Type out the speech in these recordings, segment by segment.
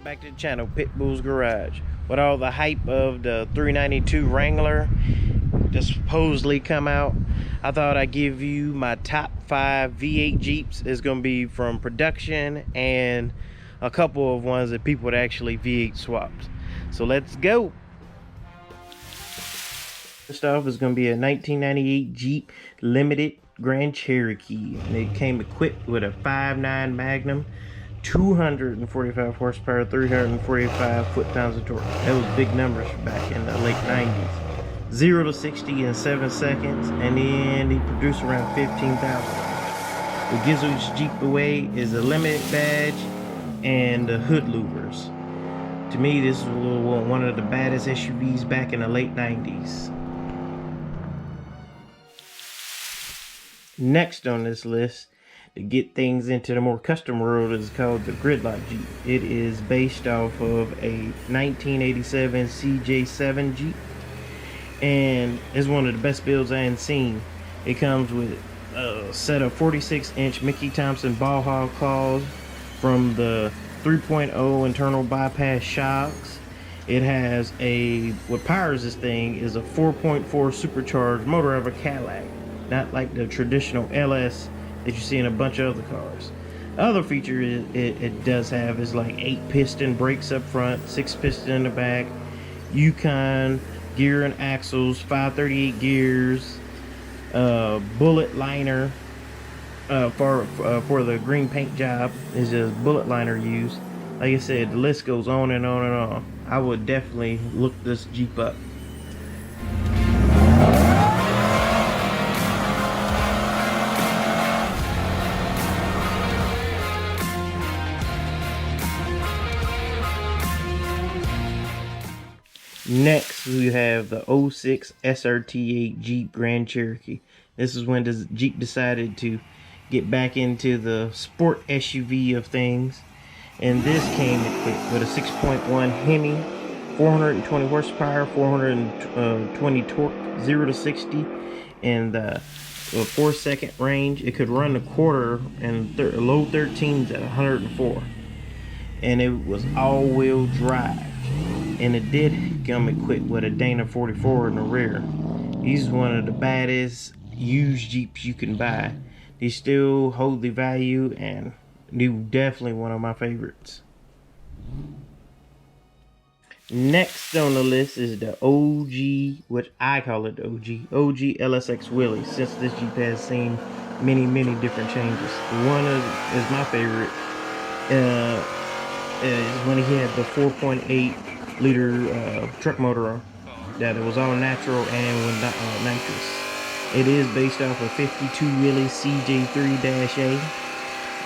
back to the channel, Pitbull's Garage. With all the hype of the 392 Wrangler just supposedly come out, I thought I'd give you my top 5 V8 Jeeps. It's going to be from production and a couple of ones that people would actually V8 swapped. So let's go. First off is going to be a 1998 Jeep Limited Grand Cherokee, and it came equipped with a 5.9 Magnum, 245 horsepower, 345 foot-pounds of torque. That was big numbers back in the late 90s. 0 to 60 in 7 seconds, and then he produced around 15,000. What gives each Jeep away is a limited badge and the hood louvers. To me, this is one of the baddest SUVs back in the late 90s. Next on this list, to get things into the more custom world, is called the Gridlock Jeep. It is based off of a 1987 CJ7 Jeep, and it's one of the best builds I ain't seen. It comes with a set of 46-inch Mickey Thompson ball hog claws from the 3.0 internal bypass shocks. It has what powers this thing is a 4.4 supercharged motor of a Cadillac, not like the traditional LS that you see in a bunch of other cars. Other feature it does have is like 8-piston brakes up front, 6-piston in the back, Yukon gear and axles, 538 gears, bullet liner for the green paint job is just bullet liner used. Like I said, the list goes on and on and on. I would definitely look this Jeep up. Next, we have the 06 SRT8 Jeep Grand Cherokee. This is when the Jeep decided to get back into the sport SUV of things. And this came equipped with a 6.1 Hemi, 420 horsepower, 420 torque, 0 to 60, and a 4-second range. It could run a quarter and low 13s at 104. And it was all-wheel drive. And it did come equipped with a Dana 44 in the rear. He's one of the baddest used Jeeps you can buy. They still hold the value, and they're definitely one of my favorites. Next on the list is the OG, which I call it the OG LSX Willie, since this Jeep has seen many different changes. One is my favorite is when he had the 4.8 liter truck motor that it was all natural and with nitrous. It is based off of 52 Willie CJ3-A.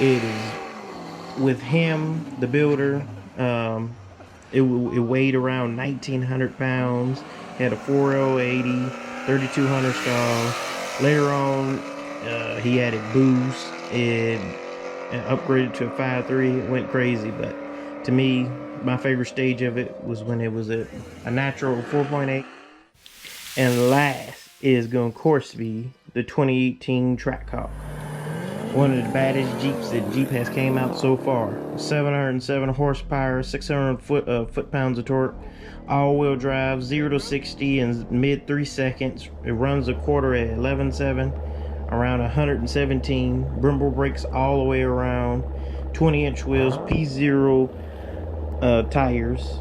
It is with him, the builder. It weighed around 1,900 pounds. Had a 4L80, 3200 stall. Later on, he added boost and upgraded to a 5.3. It went crazy, but to me, my favorite stage of it was when it was a natural 4.8. And last is going to, of course, be the 2018 Trackhawk. One of the baddest Jeeps that Jeep has came out so far. 707 horsepower, 600 foot-pounds of torque, all-wheel drive, 0 to 60 in mid 3 seconds. It runs a quarter at 11.7, around 117. Brembo brakes all the way around. 20-inch wheels, P0 tires.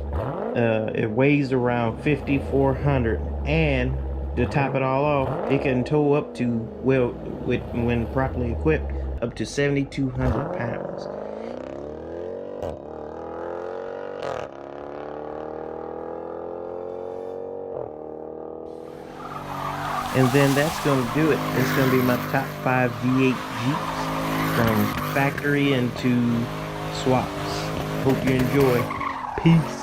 It weighs around 5,400, and to top it all off, it can tow up to, well, when properly equipped, up to 7,200 pounds. And then that's going to do it. It's going to be my top 5 V8 Jeeps from factory into swaps. Hope you enjoy. Peace.